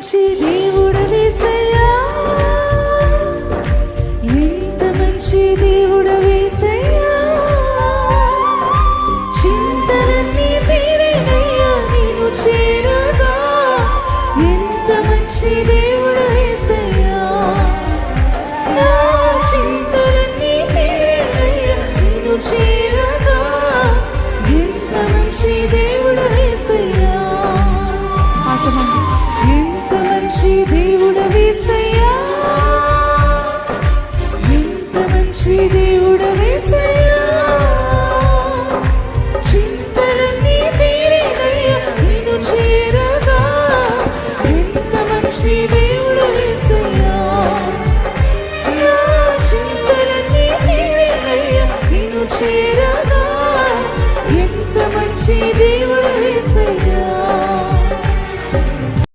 మంచి దేవుడు యేసయ్యా, ఎంత మంచి దేవుడు యేసయ్యా, చింతలన్నీ తీరేనయ్యా నిన్ను చేరగా, ఎంత మంచి దేవుడు యేసయ్యా, నా చింతలన్నీ తీరేనయ్యా నిన్ను చేరగా, ఎంత మంచి దేవుడు యేసయ్యా. ఆత్మ